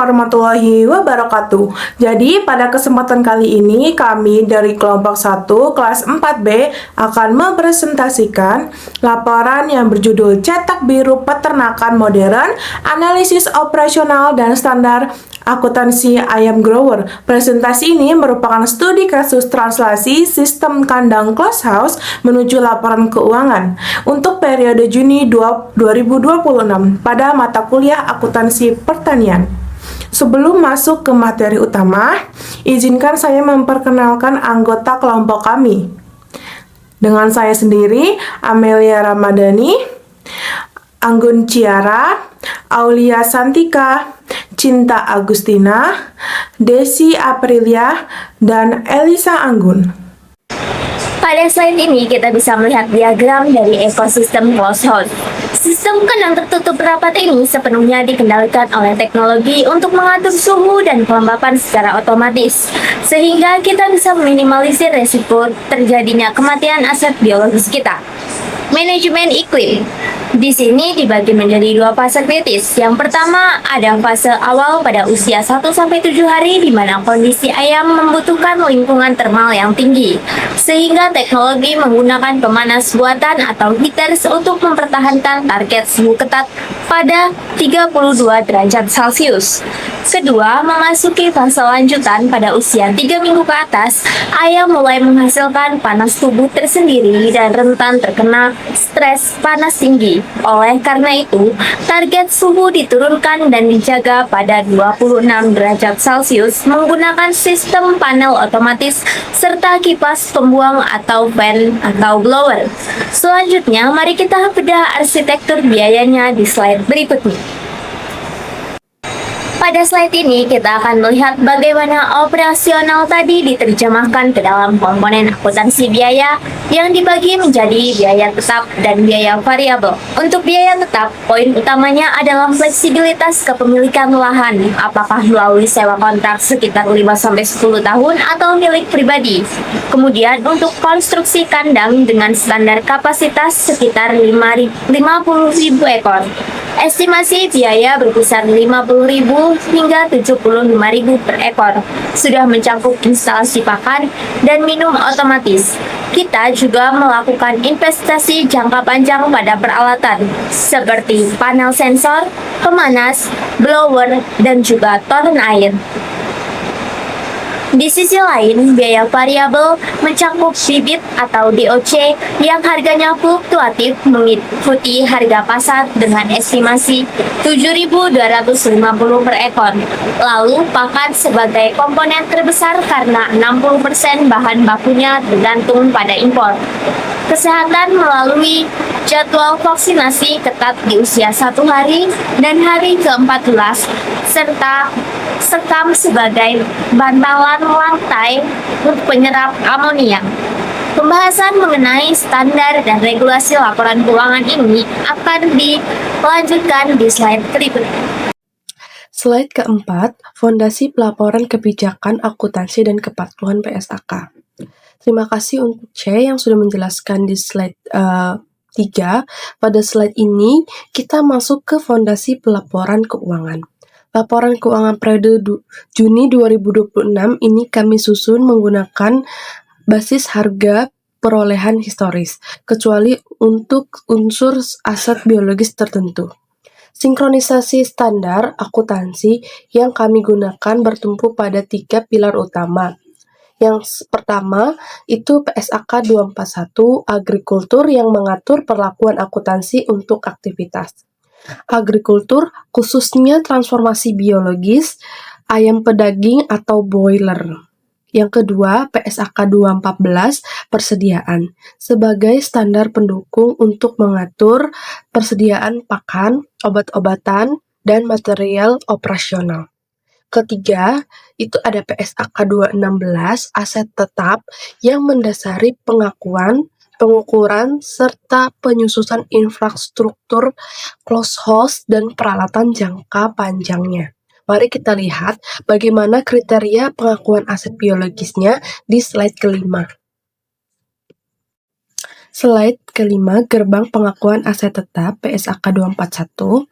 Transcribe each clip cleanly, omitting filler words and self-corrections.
warahmatullahi wabarakatuh. Jadi pada kesempatan kali ini kami dari kelompok 1 kelas 4B akan mempresentasikan laporan yang berjudul Cetak Biru Peternakan Modern, Analisis Operasional dan Standar Akuntansi Ayam Grower. Presentasi ini merupakan studi kasus translasi sistem kandang closed house menuju laporan keuangan untuk periode Juni 2026 pada mata kuliah akuntansi pertanian. Sebelum masuk ke materi utama, izinkan saya memperkenalkan anggota kelompok kami. Dengan saya sendiri, Amelia Ramadhani, Anggun Ciara, Aulia Santika, Cinta Agustina, Desi Aprilia, dan Elisa Anggun. Pada slide ini kita bisa melihat diagram dari ekosistem closed house. Sistem kandang tertutup rapat ini sepenuhnya dikendalikan oleh teknologi untuk mengatur suhu dan kelembapan secara otomatis, sehingga kita bisa meminimalisir resiko terjadinya kematian aset biologis kita. Manajemen iklim. Di sini dibagi menjadi dua fase kritis. Yang pertama, ada fase awal pada usia 1-7 hari di mana kondisi ayam membutuhkan lingkungan termal yang tinggi, sehingga teknologi menggunakan pemanas buatan atau heaters untuk mempertahankan target suhu ketat pada 32 derajat Celcius. Kedua, memasuki fase lanjutan pada usia 3 minggu ke atas, ayam mulai menghasilkan panas tubuh tersendiri dan rentan terkena stres panas tinggi. Oleh karena itu, target suhu diturunkan dan dijaga pada 26 derajat Celcius menggunakan sistem panel otomatis serta kipas pembuang atau fan atau blower. Selanjutnya, mari kita bedah arsitektur biayanya di slide berikutnya. Pada slide ini, kita akan melihat bagaimana operasional tadi diterjemahkan ke dalam komponen akuntansi biaya yang dibagi menjadi biaya tetap dan biaya variabel. Untuk biaya tetap, poin utamanya adalah fleksibilitas kepemilikan lahan, apakah melalui sewa kontrak sekitar 5-10 tahun atau milik pribadi. Kemudian, untuk konstruksi kandang dengan standar kapasitas sekitar 50.000 ekor. Estimasi biaya berkisar 50.000 hingga 75.000 per ekor. Sudah mencakup instalasi pakan dan minum otomatis. Kita juga melakukan investasi jangka panjang pada peralatan seperti panel sensor, pemanas, blower, dan juga toren air. Di sisi lain, biaya variabel mencakup bibit atau DOC yang harganya fluktuatif mengikuti harga pasar dengan estimasi 7.250 per ekor. Lalu, pakan sebagai komponen terbesar karena 60% bahan bakunya tergantung pada impor. Kesehatan melalui jadwal vaksinasi ketat di usia 1 hari dan hari ke-14, serta sekam sebagai bantalan lantai untuk penyerap amonia. Pembahasan mengenai standar dan regulasi laporan keuangan ini akan dilanjutkan di slide berikutnya. Slide keempat, Fondasi Pelaporan Kebijakan Akuntansi dan Kepatuhan PSAK. Terima kasih untuk C yang sudah menjelaskan di slide 3. Pada slide ini, kita masuk ke Fondasi Pelaporan Keuangan. Laporan keuangan periode Juni 2026 ini kami susun menggunakan basis harga perolehan historis, kecuali untuk unsur aset biologis tertentu. Sinkronisasi standar akuntansi yang kami gunakan bertumpu pada 3 pilar utama. Yang pertama itu PSAK 241 Agrikultur yang mengatur perlakuan akuntansi untuk aktivitas agrikultur, khususnya transformasi biologis, ayam pedaging atau broiler. Yang kedua, PSAK 214 persediaan, sebagai standar pendukung untuk mengatur persediaan pakan, obat-obatan, dan material operasional. Ketiga, itu ada PSAK 216 aset tetap yang mendasari pengukuran, serta penyusunan infrastruktur closed house dan peralatan jangka panjangnya. Mari kita lihat bagaimana kriteria pengakuan aset biologisnya di slide kelima. Slide kelima, gerbang pengakuan aset tetap PSAK 241.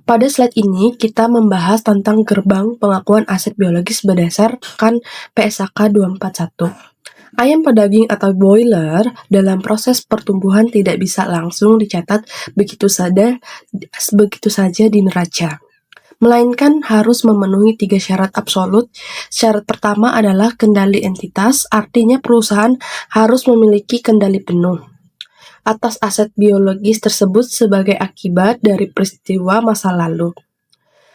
Pada slide ini, kita membahas tentang gerbang pengakuan aset biologis berdasarkan PSAK 241. Ayam pedaging atau broiler dalam proses pertumbuhan tidak bisa langsung dicatat begitu saja di neraca, melainkan harus memenuhi 3 syarat absolut. Syarat pertama adalah kendali entitas, artinya perusahaan harus memiliki kendali penuh atas aset biologis tersebut sebagai akibat dari peristiwa masa lalu.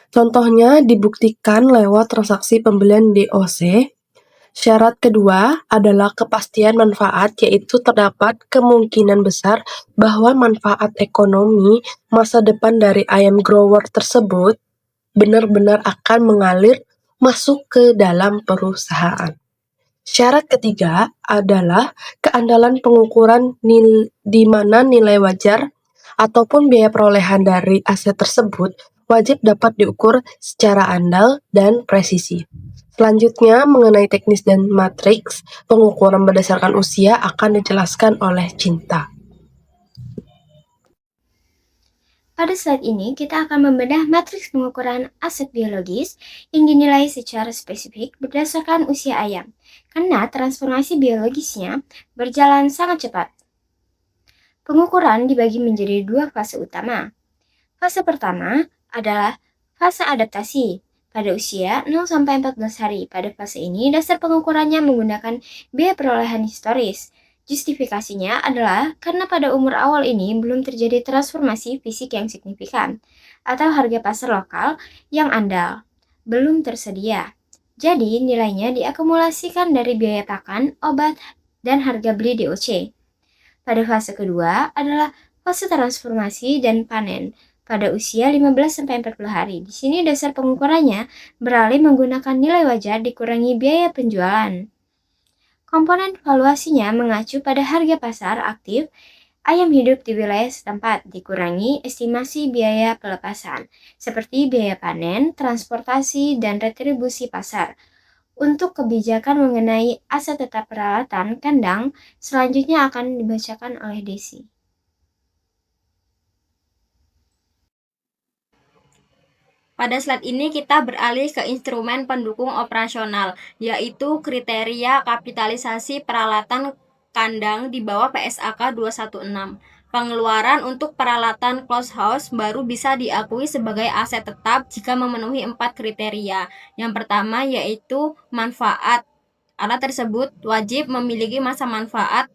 Contohnya dibuktikan lewat transaksi pembelian DOC. Syarat kedua adalah kepastian manfaat, yaitu terdapat kemungkinan besar bahwa manfaat ekonomi masa depan dari ayam grower tersebut benar-benar akan mengalir masuk ke dalam perusahaan. Syarat ketiga adalah keandalan pengukuran di mana nilai wajar ataupun biaya perolehan dari aset tersebut wajib dapat diukur secara andal dan presisi. Selanjutnya, mengenai teknis dan matriks pengukuran berdasarkan usia akan dijelaskan oleh Cinta. Pada slide ini, kita akan membedah matriks pengukuran aset biologis yang dinilai secara spesifik berdasarkan usia ayam, karena transformasi biologisnya berjalan sangat cepat. Pengukuran dibagi menjadi 2 fase utama. Fase pertama adalah fase adaptasi pada usia 0-14 hari. Pada fase ini, dasar pengukurannya menggunakan biaya perolehan historis. Justifikasinya adalah karena pada umur awal ini belum terjadi transformasi fisik yang signifikan, atau harga pasar lokal yang andal belum tersedia. Jadi, nilainya diakumulasikan dari biaya pakan, obat, dan harga beli DOC. Pada fase kedua adalah fase transformasi dan panen pada usia 15-40 hari. Di sini dasar pengukurannya beralih menggunakan nilai wajar dikurangi biaya penjualan. Komponen valuasinya mengacu pada harga pasar aktif ayam hidup di wilayah setempat dikurangi estimasi biaya pelepasan, seperti biaya panen, transportasi, dan retribusi pasar. Untuk kebijakan mengenai aset tetap peralatan kandang, selanjutnya akan dibacakan oleh Desi. Pada slide ini kita beralih ke instrumen pendukung operasional, yaitu kriteria kapitalisasi peralatan kandang di bawah PSAK 216. Pengeluaran untuk peralatan closed house baru bisa diakui sebagai aset tetap jika memenuhi 4 kriteria. Yang pertama yaitu manfaat. Alat tersebut wajib memiliki masa manfaat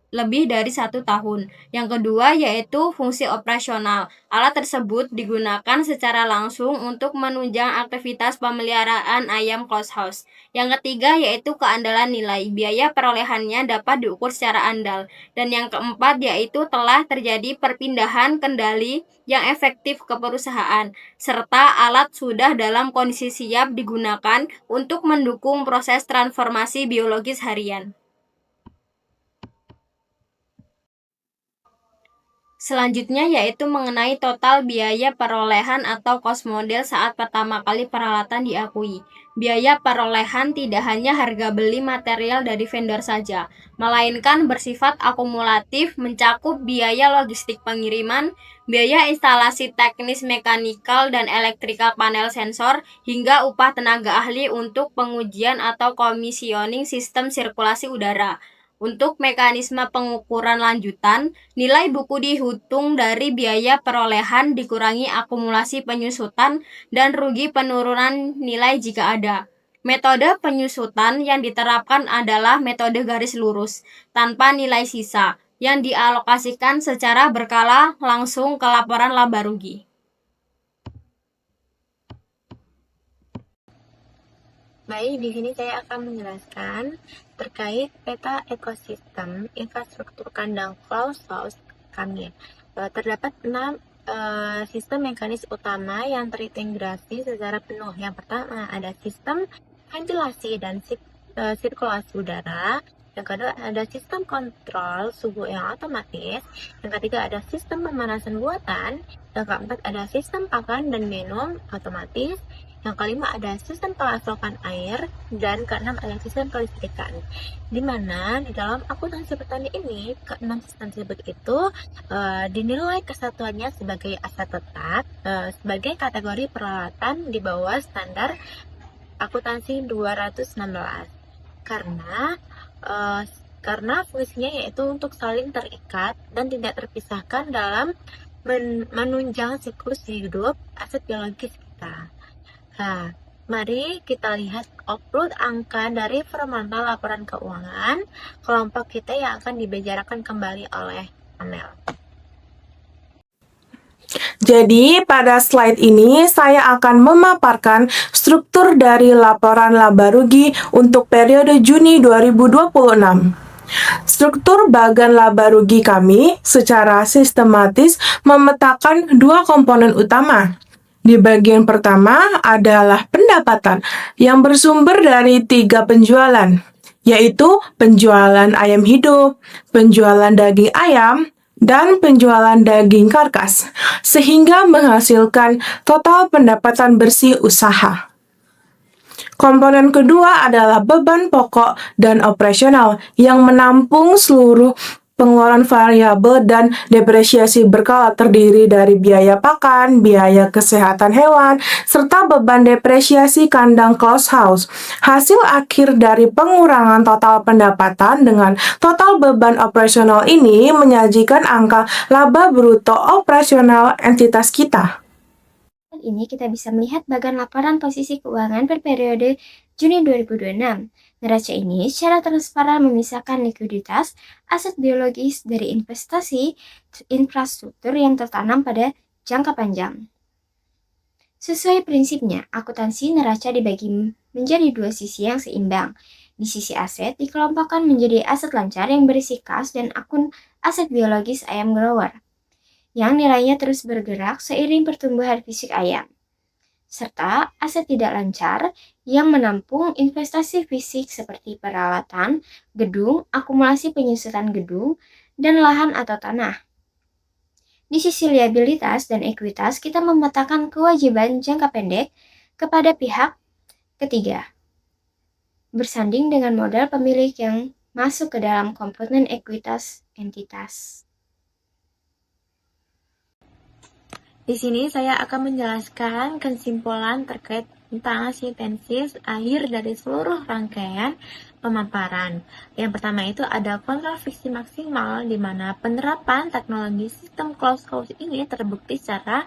lebih dari 1 tahun. Yang kedua yaitu fungsi operasional. Alat tersebut digunakan secara langsung untuk menunjang aktivitas pemeliharaan ayam closed house. Yang ketiga yaitu keandalan nilai. Biaya perolehannya dapat diukur secara andal. Dan yang keempat yaitu telah terjadi perpindahan kendali yang efektif ke perusahaan, serta alat sudah dalam kondisi siap digunakan untuk mendukung proses transformasi biologis harian. Selanjutnya yaitu mengenai total biaya perolehan atau cost model saat pertama kali peralatan diakui. Biaya perolehan tidak hanya harga beli material dari vendor saja, melainkan bersifat akumulatif mencakup biaya logistik pengiriman, biaya instalasi teknis mekanikal dan elektrikal panel sensor, hingga upah tenaga ahli untuk pengujian atau komisioning sistem sirkulasi udara. Untuk mekanisme pengukuran lanjutan, nilai buku dihitung dari biaya perolehan dikurangi akumulasi penyusutan dan rugi penurunan nilai jika ada. Metode penyusutan yang diterapkan adalah metode garis lurus, tanpa nilai sisa, yang dialokasikan secara berkala langsung ke laporan laba rugi. Baik, di sini saya akan menjelaskan terkait peta ekosistem infrastruktur kandang closed house kami. Terdapat 6 sistem mekanis utama yang terintegrasi secara penuh. Yang pertama ada sistem ventilasi dan sirkulasi udara. Yang kedua ada sistem kontrol suhu yang otomatis. Yang ketiga ada sistem pemanasan buatan. Yang keempat ada sistem pakan dan minum otomatis. Yang kelima ada sistem pengasupan air, dan keenam ada sistem kelistrikan. Di mana di dalam akuntansi petani ini, keenam sistem tersebut itu dinilai kesatuannya sebagai aset tetap sebagai kategori peralatan di bawah standar akuntansi 216 karena fungsinya yaitu untuk saling terikat dan tidak terpisahkan dalam menunjang siklus hidup aset biologis kita. Nah, mari kita lihat upload angka dari formula laporan keuangan kelompok kita yang akan dibicarakan kembali oleh Amel. Jadi, pada slide ini saya akan memaparkan struktur dari laporan laba rugi untuk periode Juni 2026. Struktur bagan laba rugi kami secara sistematis memetakan dua komponen utama. Di bagian pertama adalah pendapatan yang bersumber dari 3 penjualan, yaitu penjualan ayam hidup, penjualan daging ayam, dan penjualan daging karkas, sehingga menghasilkan total pendapatan bersih usaha. Komponen kedua adalah beban pokok dan operasional yang menampung seluruh pengeluaran variabel dan depresiasi berkala terdiri dari biaya pakan, biaya kesehatan hewan, serta beban depresiasi kandang close house. Hasil akhir dari pengurangan total pendapatan dengan total beban operasional ini menyajikan angka laba bruto operasional entitas kita. Ini kita bisa melihat bagian laporan posisi keuangan per periode Juni 2026. Neraca ini secara transparan memisahkan likuiditas aset biologis dari investasi infrastruktur yang tertanam pada jangka panjang. Sesuai prinsipnya, akuntansi neraca dibagi menjadi dua sisi yang seimbang. Di sisi aset dikelompokkan menjadi aset lancar yang berisi kas dan akun aset biologis ayam grower, yang nilainya terus bergerak seiring pertumbuhan fisik ayam, serta aset tidak lancar yang menampung investasi fisik seperti peralatan, gedung, akumulasi penyusutan gedung, dan lahan atau tanah. Di sisi liabilitas dan ekuitas, kita memetakan kewajiban jangka pendek kepada pihak ketiga, bersanding dengan modal pemilik yang masuk ke dalam komponen ekuitas entitas. Di sini saya akan menjelaskan kesimpulan terkait tentang sintesis akhir dari seluruh rangkaian pemaparan. Yang pertama itu ada kontrol fiksi maksimal, di mana penerapan teknologi sistem closed house ini terbukti secara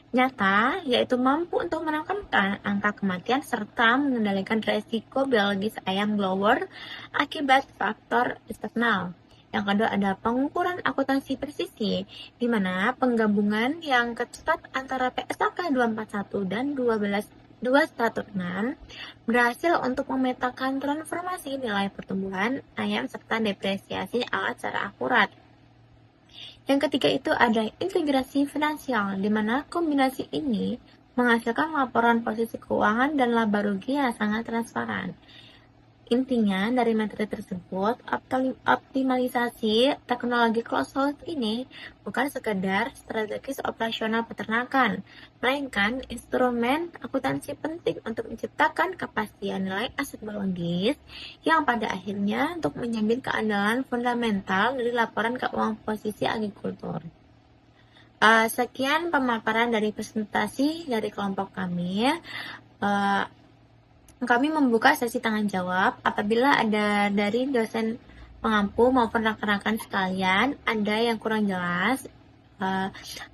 nyata, yaitu mampu untuk menekan angka kematian serta mengendalikan resiko biologis ayam grower akibat faktor eksternal. Yang kedua ada pengukuran akuntansi presisi, di mana penggabungan yang ketat antara PSAK 241 dan 216 berhasil untuk memetakan transformasi nilai pertumbuhan ayam serta depresiasi alat secara akurat. Yang ketiga itu ada integrasi finansial, di mana kombinasi ini menghasilkan laporan posisi keuangan dan laba rugi yang sangat transparan. Intinya dari materi tersebut, optimalisasi teknologi closed house ini bukan sekedar strategis operasional peternakan, melainkan instrumen akuntansi penting untuk menciptakan kepastian nilai aset biologis yang pada akhirnya untuk menjamin keandalan fundamental dari laporan keuangan posisi agrikultur. Sekian pemaparan dari presentasi dari kelompok kami. Kami membuka sesi tanya jawab apabila ada dari dosen pengampu maupun rekan-rekan sekalian ada yang kurang jelas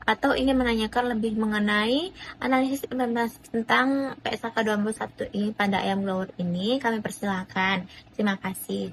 atau ingin menanyakan lebih mengenai analisis implementasi tentang PSAK 21 ini pada ayam grower ini, kami persilahkan. Terima kasih.